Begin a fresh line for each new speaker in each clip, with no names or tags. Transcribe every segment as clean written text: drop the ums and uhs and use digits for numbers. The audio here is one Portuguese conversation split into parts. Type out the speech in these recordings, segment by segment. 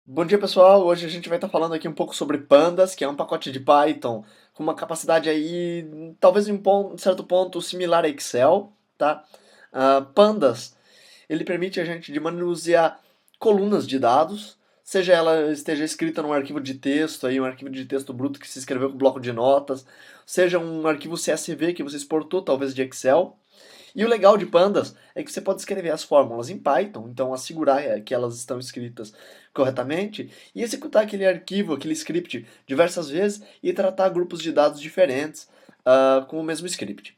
Bom dia, pessoal. Hoje a gente vai estar falando aqui um pouco sobre Pandas, que é um pacote de Python com uma capacidade aí, talvez em um certo ponto similar a Excel, tá? Pandas, ele permite a gente de manusear colunas de dados, seja ela esteja escrita num arquivo de texto, aí um arquivo de texto bruto que se escreveu com bloco de notas, seja um arquivo CSV que você exportou, talvez de Excel. E o legal de Pandas é que você pode escrever as fórmulas em Python, então assegurar que elas estão escritas corretamente e executar aquele arquivo, aquele script diversas vezes e tratar grupos de dados diferentes com o mesmo script.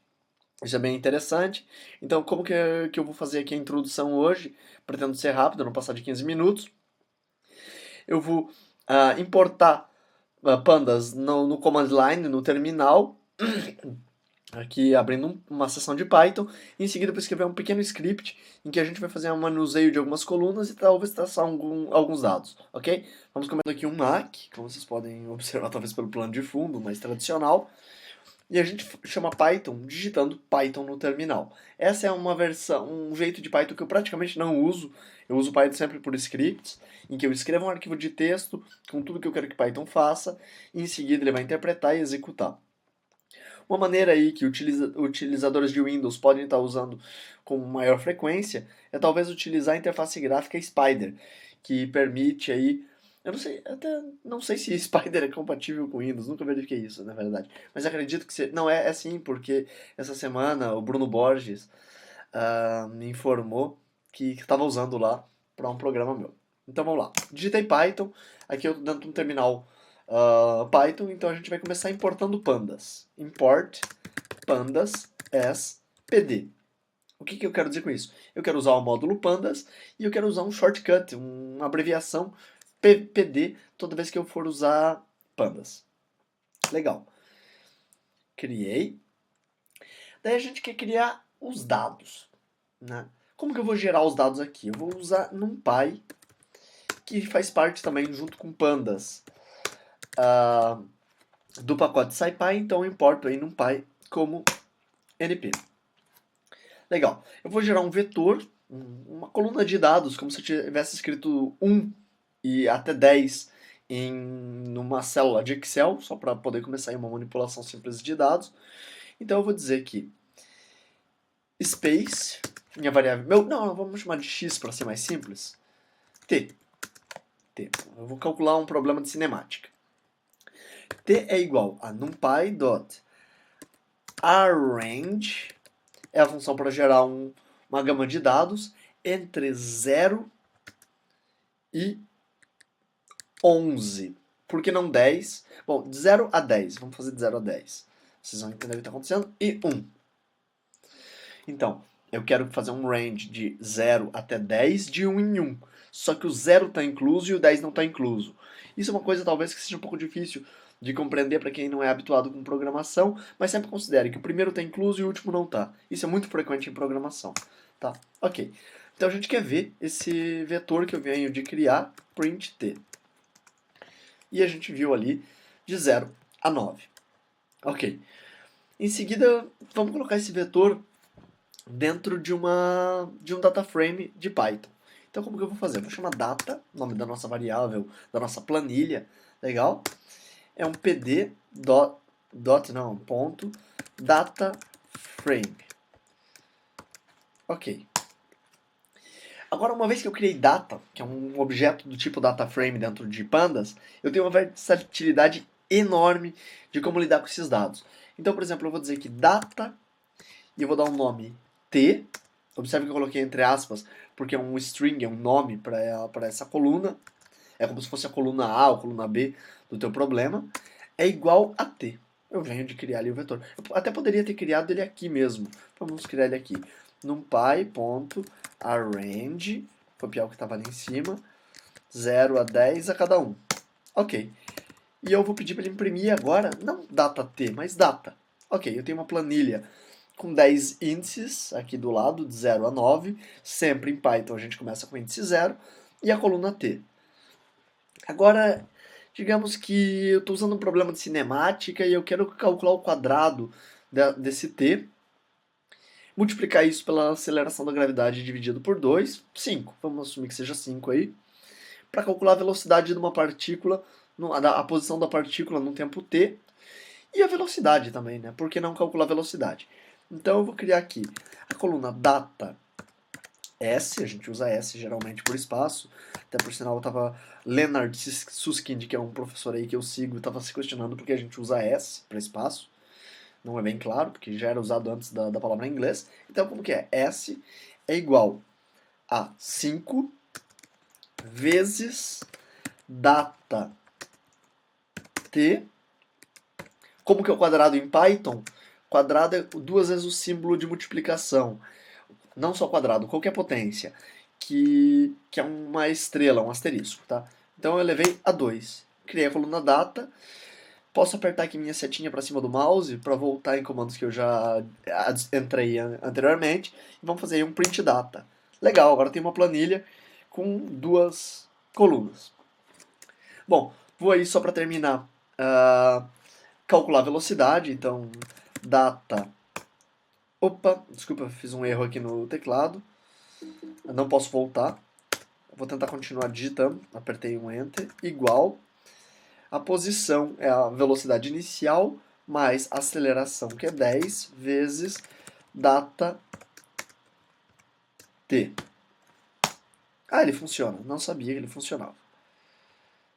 Isso é bem interessante. Então, como que eu vou fazer aqui a introdução hoje? Pretendo ser rápido, não passar de 15 minutos. Eu vou importar pandas no command line, no terminal, aqui abrindo uma seção de Python, e em seguida eu vou escrever um pequeno script em que a gente vai fazer um manuseio de algumas colunas e talvez traçar alguns dados, ok? Vamos começar aqui um Mac, como vocês podem observar talvez pelo plano de fundo, mais tradicional, e a gente chama Python digitando Python no terminal. Essa é uma versão, um jeito de Python que eu praticamente não uso. Eu uso Python sempre por scripts, em que eu escrevo um arquivo de texto com tudo que eu quero que Python faça, e em seguida ele vai interpretar e executar. Uma maneira aí que utilizadores de Windows podem estar usando com maior frequência é talvez utilizar a interface gráfica Spider, que permite aí, eu não sei, até não sei se Spider é compatível com Windows, nunca verifiquei isso, na verdade. Mas acredito que não é sim, porque essa semana o Bruno Borges me informou que estava usando lá para um programa meu. Então vamos lá. Digitei Python, aqui eu estou dentro de um terminal Python, então a gente vai começar importando pandas. Import pandas as pd. O que eu quero dizer com isso? Eu quero usar o módulo pandas e eu quero usar um shortcut, uma abreviação pd toda vez que eu for usar pandas. Legal. Criei. Daí a gente quer criar os dados, né? Como que eu vou gerar os dados aqui? Eu vou usar NumPy, que faz parte também junto com pandas do pacote SciPy, então eu importo aí NumPy como NP. Legal. Eu vou gerar um vetor, uma coluna de dados, como se eu tivesse escrito 1 e até 10 numa célula de Excel, só para poder começar aí uma manipulação simples de dados. Então eu vou dizer que space, minha variável, não, vamos chamar de x para ser mais simples, t. Eu vou calcular um problema de cinemática. T é igual a numpy.arrange, é a função para gerar uma gama de dados entre 0 e 11. Por que não 10? Bom, de 0 a 10. Vamos fazer de 0 a 10. Vocês vão entender o que está acontecendo. E 1. Então, eu quero fazer um range de 0 até 10 de 1 em 1. Só que o 0 está incluso e o 10 não está incluso. Isso é uma coisa talvez que seja um pouco difícil de compreender para quem não é habituado com programação, mas sempre considere que o primeiro está incluso e o último não está. Isso é muito frequente em programação. Tá? Ok. Então a gente quer ver esse vetor que eu venho de criar, print t. E a gente viu ali de 0 a 9. Ok. Em seguida, vamos colocar esse vetor dentro de um data frame de Python. Então, como que eu vou fazer? Eu vou chamar data, nome da nossa variável, da nossa planilha, legal? É um pd não, ponto, data frame. Ok. Agora, uma vez que eu criei data, que é um objeto do tipo data frame dentro de pandas, eu tenho uma versatilidade enorme de como lidar com esses dados. Então, por exemplo, eu vou dizer que data, e eu vou dar um nome t. Observe que eu coloquei entre aspas, porque é um string, é um nome para essa coluna. É como se fosse a coluna A ou a coluna B do teu problema. É igual a t. Eu venho de criar ali o vetor. Eu até poderia ter criado ele aqui mesmo. Vamos criar ele aqui. numpy.arrange, copiar o que estava ali em cima, 0 a 10 a cada um. Ok. E eu vou pedir para ele imprimir agora, não data t, mas data. Ok, eu tenho uma planilha com 10 índices aqui do lado, de 0 a 9. Sempre em Python a gente começa com índice 0 e a coluna t. Agora, digamos que eu estou usando um problema de cinemática e eu quero calcular o quadrado desse t. Multiplicar isso pela aceleração da gravidade dividido por 2, 5. Vamos assumir que seja 5 aí. para calcular a velocidade de uma partícula, a posição da partícula no tempo t, e a velocidade também, né? Por que não calcular a velocidade? Então eu vou criar aqui a coluna data S, a gente usa S geralmente por espaço, até por sinal eu tava, Leonard Susskind, que é um professor aí que eu sigo, estava se questionando porque a gente usa S para espaço, não é bem claro, porque já era usado antes da palavra em inglês. Então como que é? S é igual a 5 vezes data t. Como que é o quadrado em Python? Quadrado é duas vezes o símbolo de multiplicação. Não só quadrado, qualquer potência. Que é uma estrela, um asterisco, tá? Então eu elevei a 2. Criei a coluna data. Posso apertar aqui minha setinha para cima do mouse para voltar em comandos que eu já entrei anteriormente. E vamos fazer aí um print data. Legal, agora tem uma planilha com duas colunas. Bom, vou aí só para terminar. Calcular a velocidade, então data. Opa, desculpa, fiz um erro aqui no teclado. Eu não posso voltar. Vou tentar continuar digitando. Apertei um Enter. Igual. A posição é a velocidade inicial mais aceleração, que é 10, vezes data t. Ah, ele funciona. Não sabia que ele funcionava.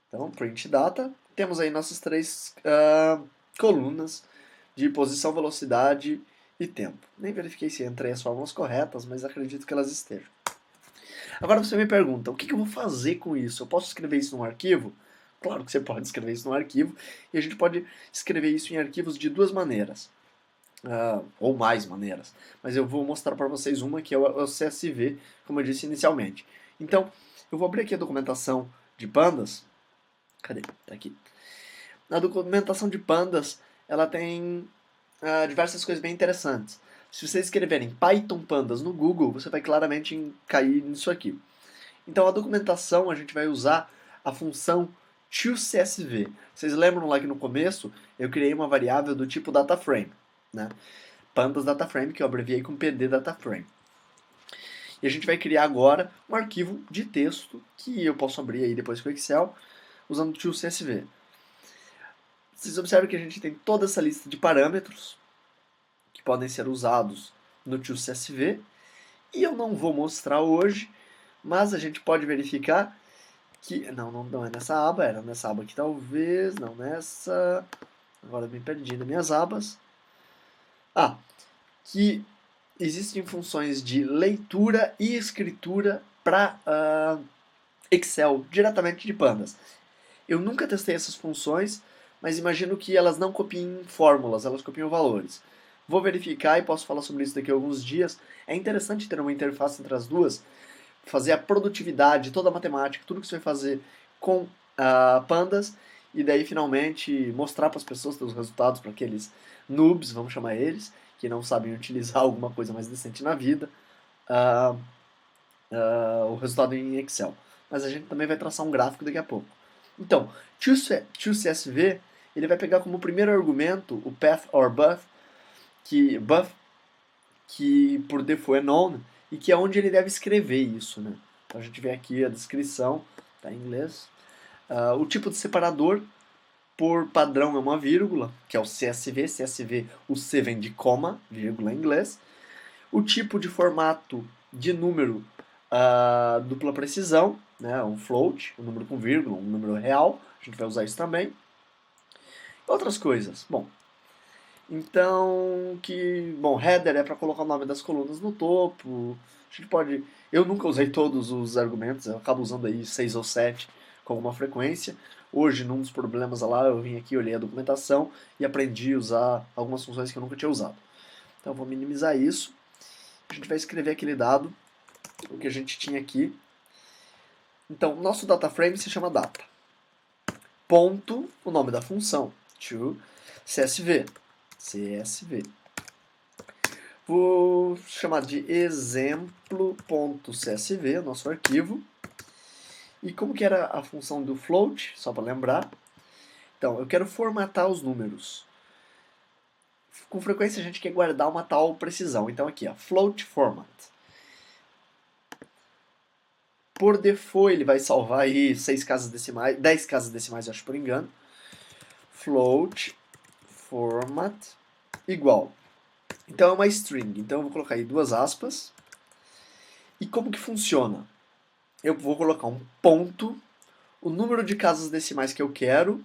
Então, print data. Temos aí nossas três colunas de posição, velocidade e tempo. Nem verifiquei se entrei as fórmulas corretas, mas acredito que elas estejam. Agora você me pergunta, o que eu vou fazer com isso? Eu posso escrever isso num arquivo? Claro que você pode escrever isso num arquivo, e a gente pode escrever isso em arquivos de duas maneiras. Ou mais maneiras. Mas eu vou mostrar para vocês uma que é o CSV, como eu disse inicialmente. Então, eu vou abrir aqui a documentação de pandas. Cadê? Tá aqui. Na documentação de pandas, ela tem diversas coisas bem interessantes. Se vocês escreverem Python Pandas no Google, você vai claramente cair nisso aqui. Então, a documentação, a gente vai usar a função toCSV. Vocês lembram lá que no começo eu criei uma variável do tipo DataFrame, né? Pandas DataFrame, que eu abreviei com PD DataFrame. E a gente vai criar agora um arquivo de texto que eu posso abrir aí depois com o Excel usando o toCSV. Vocês observam que a gente tem toda essa lista de parâmetros que podem ser usados no toCSV e eu não vou mostrar hoje, mas a gente pode verificar que não é nessa aba, era nessa aba aqui talvez, não nessa. Agora eu me perdi nas minhas abas. Que existem funções de leitura e escritura para Excel diretamente de pandas. Eu nunca testei essas funções, mas imagino que elas não copiem fórmulas, elas copiam valores. Vou verificar e posso falar sobre isso daqui a alguns dias. É interessante ter uma interface entre as duas, fazer a produtividade, toda a matemática, tudo que você vai fazer com pandas, e daí finalmente mostrar para as pessoas os resultados, para aqueles noobs, vamos chamar eles, que não sabem utilizar alguma coisa mais decente na vida, o resultado em Excel. Mas a gente também vai traçar um gráfico daqui a pouco. Então, toCSV, ele vai pegar como primeiro argumento o path or buff, que por default é known, e que é onde ele deve escrever isso, né? Então a gente vê aqui a descrição, tá em inglês. O tipo de separador, por padrão, é uma vírgula, que é o CSV. CSV, o C vem de coma, vírgula em inglês. O tipo de formato de número, dupla precisão, né? Um float, um número com vírgula, um número real. A gente vai usar isso também. Outras coisas. Bom, então, header é para colocar o nome das colunas no topo. A gente pode. Eu nunca usei todos os argumentos, eu acabo usando aí 6 ou 7 com alguma frequência. Hoje, num dos problemas lá, eu vim aqui, olhei a documentação e aprendi a usar algumas funções que eu nunca tinha usado. Então, eu vou minimizar isso. A gente vai escrever aquele dado, o que a gente tinha aqui. Então, nosso data frame se chama data. Ponto, o nome da função, to CSV. CSV. Vou chamar de exemplo.csv, nosso arquivo. E como que era a função do float, só para lembrar. Então, eu quero formatar os números. Com frequência a gente quer guardar uma tal precisão. Então aqui, float format. Por default ele vai salvar aí 6 casas decimais, 10 casas decimais, acho por engano. Float format igual. Então é uma string. Então eu vou colocar aí duas aspas. E como que funciona? Eu vou colocar um ponto, o número de casas decimais que eu quero.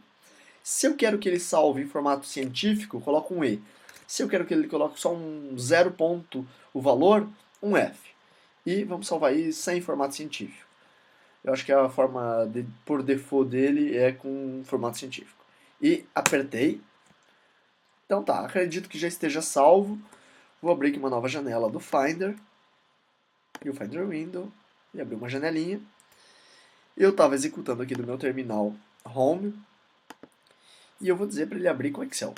Se eu quero que ele salve em formato científico, eu coloco um E. Se eu quero que ele coloque só um 0 ponto o valor, um F. E vamos salvar aí sem formato científico. Eu acho que a forma por default dele é com formato científico. E apertei. Então tá, acredito que já esteja salvo. Vou abrir aqui uma nova janela do Finder. E o Finder Window. E abrir uma janelinha. Eu estava executando aqui do meu terminal Home. E eu vou dizer para ele abrir com Excel.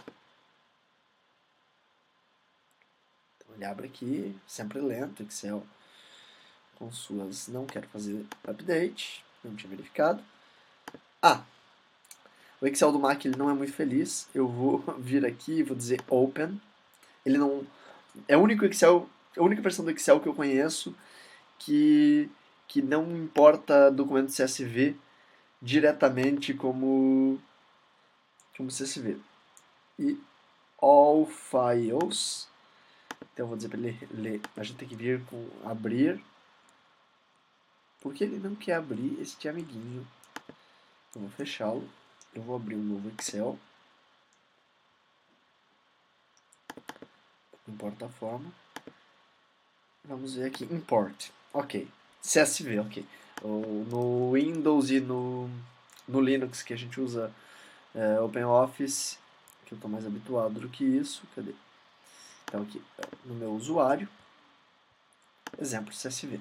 Então ele abre aqui, sempre lento, Excel com suas... Não quero fazer update, não tinha verificado. O Excel do Mac ele não é muito feliz. Eu vou vir aqui e vou dizer Open. Ele não... É o único Excel, a única versão do Excel que eu conheço que não importa documento CSV diretamente como CSV. E All Files. Então eu vou dizer para ele ler. A gente tem que vir com abrir. Porque ele não quer abrir este amiguinho. Eu vou fechá-lo. Eu vou abrir um novo Excel. Importa a forma. Vamos ver aqui. Import. Ok. CSV, ok. No Windows e no Linux que a gente usa OpenOffice, que eu estou mais habituado do que isso. Cadê? Então aqui, no meu usuário. Exemplo CSV.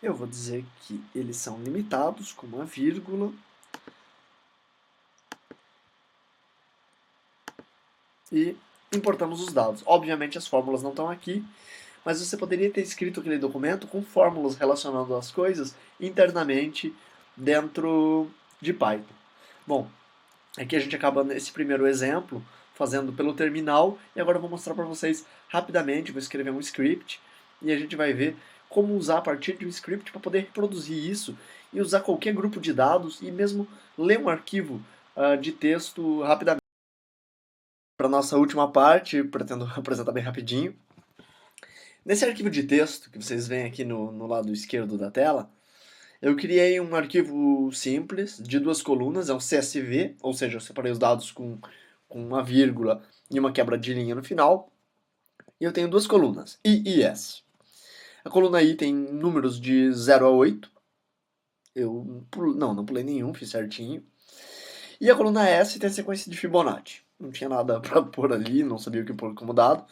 Eu vou dizer que eles são limitados com uma vírgula. E importamos os dados. Obviamente as fórmulas não estão aqui, mas você poderia ter escrito aquele documento com fórmulas relacionando as coisas internamente dentro de Python. Bom, aqui a gente acaba nesse primeiro exemplo fazendo pelo terminal e agora eu vou mostrar para vocês rapidamente, vou escrever um script e a gente vai ver como usar a partir de um script para poder reproduzir isso e usar qualquer grupo de dados e mesmo ler um arquivo de texto rapidamente. Para nossa última parte, pretendo apresentar bem rapidinho. Nesse arquivo de texto que vocês veem aqui no lado esquerdo da tela, eu criei um arquivo simples de duas colunas, é um CSV, ou seja, eu separei os dados com uma vírgula e uma quebra de linha no final. E eu tenho duas colunas, I e S. A coluna I tem números de 0 a 8. Não pulei nenhum, fiz certinho. E a coluna S tem a sequência de Fibonacci. Não tinha nada para pôr ali, não sabia o que pôr como dado.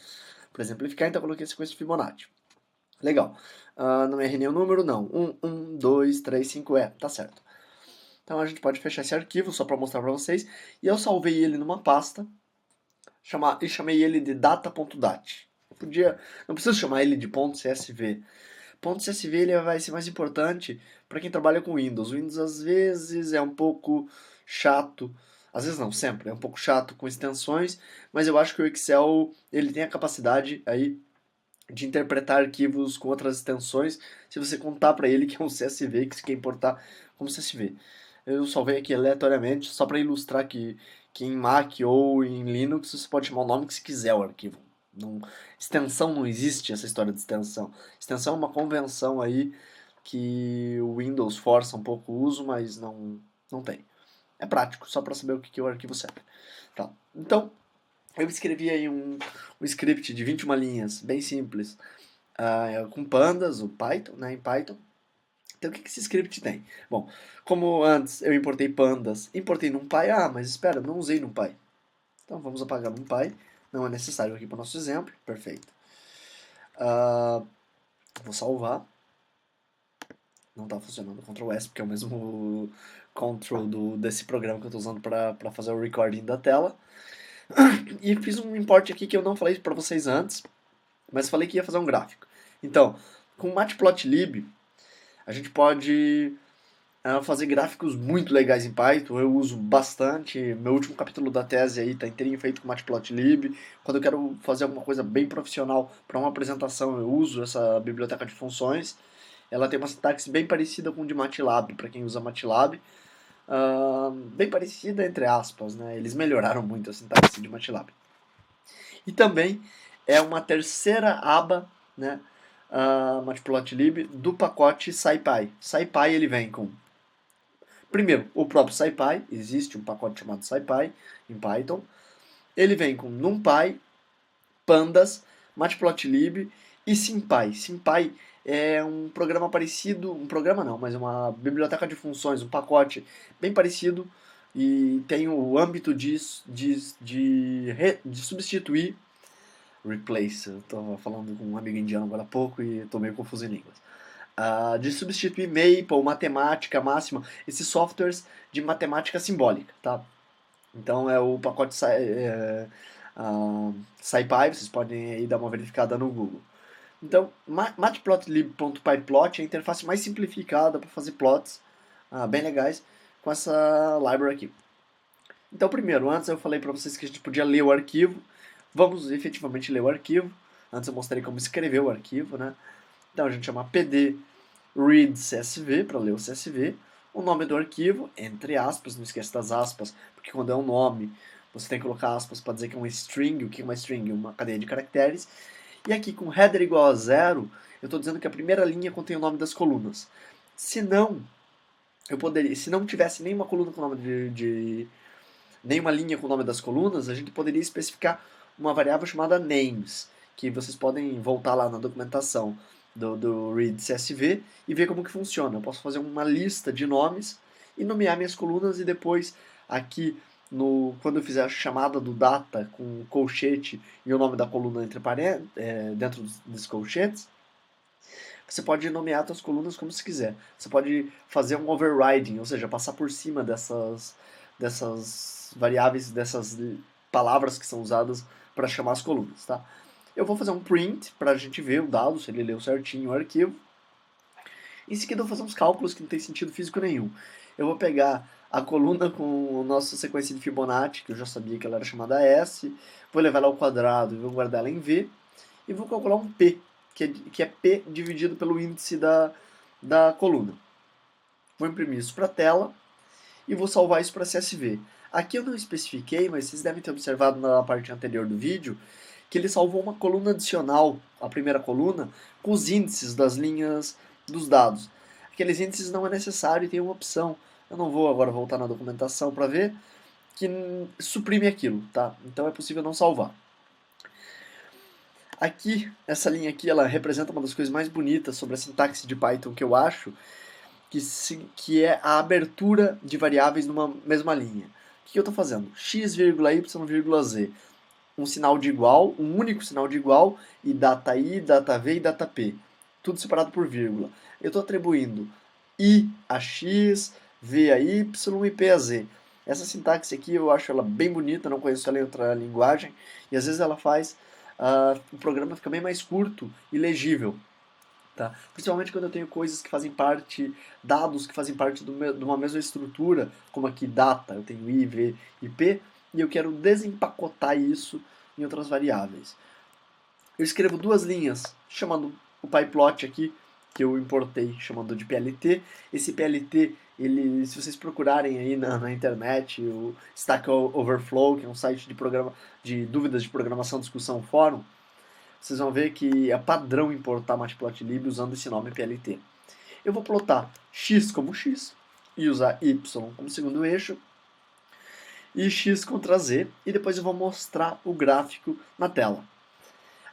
Para exemplificar, então eu coloquei a sequência de Fibonacci. Legal. Não errei nenhum número, não. 1, 2, 3, 5, tá certo. Então a gente pode fechar esse arquivo só para mostrar para vocês. E eu salvei ele numa pasta e chamei ele de data.dat. Não preciso chamar ele de .csv. .csv ele vai ser mais importante para quem trabalha com Windows. O Windows às vezes é um pouco chato, às vezes não, sempre é um pouco chato com extensões, mas eu acho que o Excel ele tem a capacidade aí de interpretar arquivos com outras extensões, se você contar para ele que é um CSV, que você quer importar como CSV. Eu salvei aqui aleatoriamente, só para ilustrar que em Mac ou em Linux você pode chamar o nome que você quiser o arquivo. Não, extensão não existe, essa história de extensão. Extensão é uma convenção aí que o Windows força um pouco o uso, mas não tem. É prático, só para saber o que o arquivo serve. Tá. Então, eu escrevi aí um script de 21 linhas, bem simples, com pandas, o Python, né, em Python. Então o que esse script tem? Bom, como antes eu importei pandas, importei NumPy, mas espera, não usei NumPy. Então vamos apagar NumPy, não é necessário aqui para o nosso exemplo, perfeito. Vou salvar. Não está funcionando o Ctrl S, porque é o mesmo Ctrl desse programa que eu estou usando para fazer o recording da tela. E fiz um import aqui que eu não falei para vocês antes, mas falei que ia fazer um gráfico. Então, com o Matplotlib, a gente pode fazer gráficos muito legais em Python. Eu uso bastante. Meu último capítulo da tese aí está inteirinho feito com Matplotlib. Quando eu quero fazer alguma coisa bem profissional para uma apresentação, eu uso essa biblioteca de funções. ela tem uma sintaxe bem parecida com o de MATLAB, para quem usa MATLAB. Bem parecida entre aspas, né? Eles melhoraram muito a sintaxe de MATLAB. E também é uma terceira aba, né, Matplotlib, do pacote SciPy. SciPy ele vem com, primeiro, o próprio SciPy, existe um pacote chamado SciPy em Python. Ele vem com NumPy, Pandas, Matplotlib e SymPy. SymPy é um programa parecido, um programa não, mas uma biblioteca de funções, um pacote bem parecido e tem o âmbito de substituir replace. Eu estava falando com um amigo indiano agora há pouco e estou meio confuso em línguas. De substituir Maple, matemática máxima, esses softwares de matemática simbólica, tá? Então é o pacote SciPy, vocês podem aí dar uma verificada no Google. Então, matplotlib.pyplot é a interface mais simplificada para fazer plots bem legais com essa library aqui. Então, primeiro, antes eu falei para vocês que a gente podia ler o arquivo. Vamos efetivamente ler o arquivo. Antes eu mostrei como escrever o arquivo, né? Então a gente chama pd read CSV para ler o CSV. O nome do arquivo, entre aspas, não esqueça das aspas, porque quando é um nome, você tem que colocar aspas para dizer que é uma string. O que é uma string? Uma cadeia de caracteres. E aqui com header igual a 0, eu estou dizendo que a primeira linha contém o nome das colunas. Se não, se não tivesse nenhuma coluna com o nome nenhuma linha com o nome das colunas, a gente poderia especificar uma variável chamada names, que vocês podem voltar lá na documentação do read CSV e ver como que funciona. Eu posso fazer uma lista de nomes e nomear minhas colunas e depois aqui quando eu fizer a chamada do data com colchete e o nome da coluna entre dentro dos colchetes, você pode nomear suas colunas como se quiser. Você pode fazer um overriding, ou seja, passar por cima dessas variáveis, dessas palavras que são usadas para chamar as colunas, tá? Eu vou fazer um print para a gente ver o dado, se ele leu certinho o arquivo. Em seguida eu vou fazer uns cálculos que não tem sentido físico nenhum. Eu vou pegar a coluna com a nossa sequência de Fibonacci, que eu já sabia que ela era chamada S, vou levar ela ao quadrado e vou guardar ela em V, e vou calcular um P, que é P dividido pelo índice da coluna. Vou imprimir isso para a tela e vou salvar isso para CSV. Aqui eu não especifiquei, mas vocês devem ter observado na parte anterior do vídeo que ele salvou uma coluna adicional, a primeira coluna, com os índices das linhas dos dados. Aqueles índices não é necessário e tem uma opção. Eu não vou agora voltar na documentação para ver, que suprime aquilo, tá? Então é possível não salvar. Aqui, essa linha aqui, ela representa uma das coisas mais bonitas sobre a sintaxe de Python que eu acho, que é a abertura de variáveis numa mesma linha. O que eu estou fazendo? X, Y, Z. Um sinal de igual, um único sinal de igual, e data I, data V e data P. Tudo separado por vírgula. Eu estou atribuindo I a X, V a Y e P a Z. Essa sintaxe aqui eu acho ela bem bonita, não conheço ela em outra linguagem, e às vezes ela faz o programa ficar bem mais curto e legível. Tá? Principalmente quando eu tenho coisas que fazem parte, dados que fazem parte de uma mesma estrutura, como aqui data, eu tenho I, V e P, e eu quero desempacotar isso em outras variáveis. Eu escrevo duas linhas, chamando o pyplot aqui, que eu importei, chamando de PLT. Esse PLT, se vocês procurarem aí na internet, o Stack Overflow, que é um site de dúvidas de programação, discussão, fórum, vocês vão ver que é padrão importar Matplotlib usando esse nome PLT. Eu vou plotar x como x e usar y como segundo eixo e x contra z, e depois eu vou mostrar o gráfico na tela.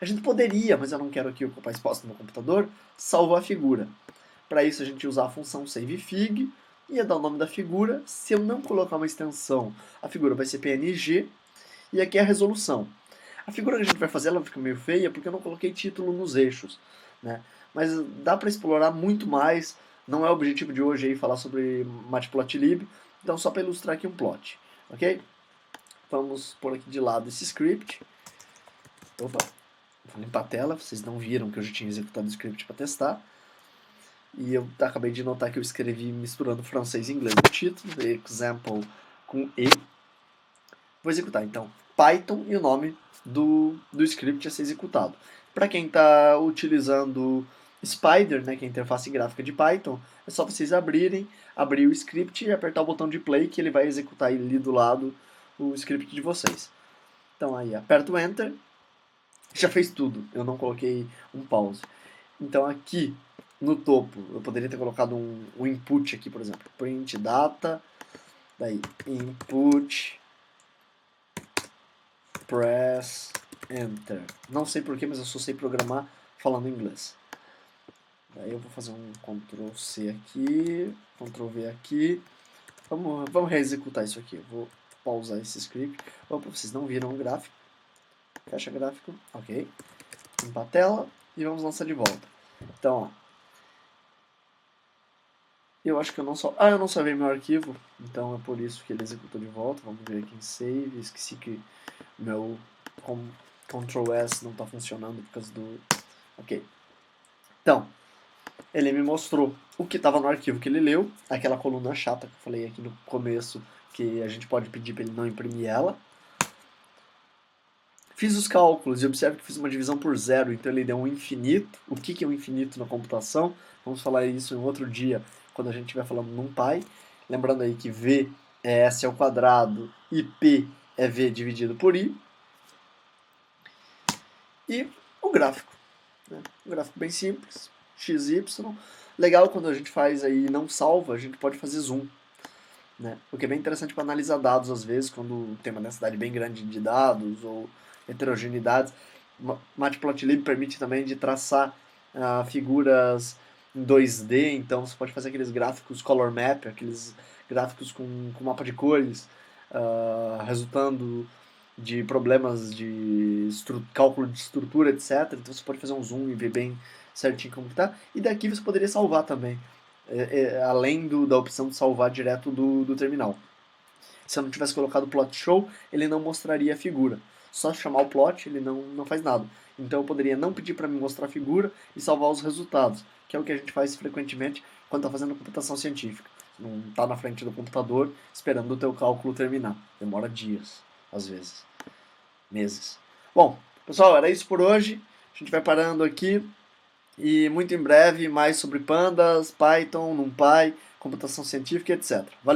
A gente poderia, mas eu não quero aqui ocupar espaço no meu computador, salvar a figura. Para isso a gente usar a função savefig, ia dar o nome da figura. Se eu não colocar uma extensão, a figura vai ser PNG, e aqui é a resolução. A figura que a gente vai fazer, ela fica meio feia porque eu não coloquei título nos eixos, né? Mas dá para explorar muito mais. Não é o objetivo de hoje aí falar sobre Matplotlib, então só para ilustrar aqui um plot, ok? Vamos pôr aqui de lado esse script. Opa, vou limpar a tela, vocês não viram que eu já tinha executado o script para testar. E eu acabei de notar que eu escrevi misturando francês e inglês no título, example com E. Vou executar então Python e o nome do script a ser executado. Para quem está utilizando Spider, né, que é a interface gráfica de Python, é só vocês abrir o script e apertar o botão de play que ele vai executar ali do lado o script de vocês. Então aí, aperta o Enter, já fez tudo, eu não coloquei um pause. Então aqui no topo, eu poderia ter colocado um input aqui, por exemplo, print data, daí input, press, enter. Não sei porquê, mas eu só sei programar falando inglês. Daí eu vou fazer um Ctrl C aqui, Ctrl V aqui. Vamos reexecutar isso aqui. Eu vou pausar esse script. Opa, vocês não viram o gráfico. Fecha gráfico, ok. Limpa a tela e vamos lançar de volta. Então, ó. Eu acho que eu não salvei meu arquivo, então é por isso que ele executou de volta. Vamos ver aqui em save. Esqueci que meu Ctrl S não está funcionando por causa do... Ok. Então, ele me mostrou o que estava no arquivo que ele leu, aquela coluna chata que eu falei aqui no começo, que a gente pode pedir para ele não imprimir ela. Fiz os cálculos e observe que fiz uma divisão por zero, então ele deu um infinito. O que é um infinito na computação? Vamos falar isso em outro dia, quando a gente estiver falando NumPy. Lembrando aí que V é S ao quadrado e P é V dividido por I. E o gráfico. Né? Um gráfico bem simples, XY. Legal quando a gente faz aí e não salva, a gente pode fazer zoom. Né? O que é bem interessante para analisar dados, às vezes, quando tem uma densidade bem grande de dados ou heterogeneidades. Matplotlib permite também de traçar figuras em 2D, então você pode fazer aqueles gráficos color map, aqueles gráficos com mapa de cores, resultando de problemas de cálculo de estrutura, etc. Então você pode fazer um zoom e ver bem certinho como está. E daqui você poderia salvar também, além da opção de salvar direto do terminal. Se eu não tivesse colocado o plot show, ele não mostraria a figura. Só chamar o plot, ele não faz nada. Então eu poderia não pedir para me mostrar a figura e salvar os resultados, que é o que a gente faz frequentemente quando está fazendo computação científica. Não está na frente do computador esperando o teu cálculo terminar. Demora dias, às vezes. Meses. Bom, pessoal, era isso por hoje. A gente vai parando aqui. E muito em breve mais sobre pandas, Python, NumPy, computação científica, etc. Valeu!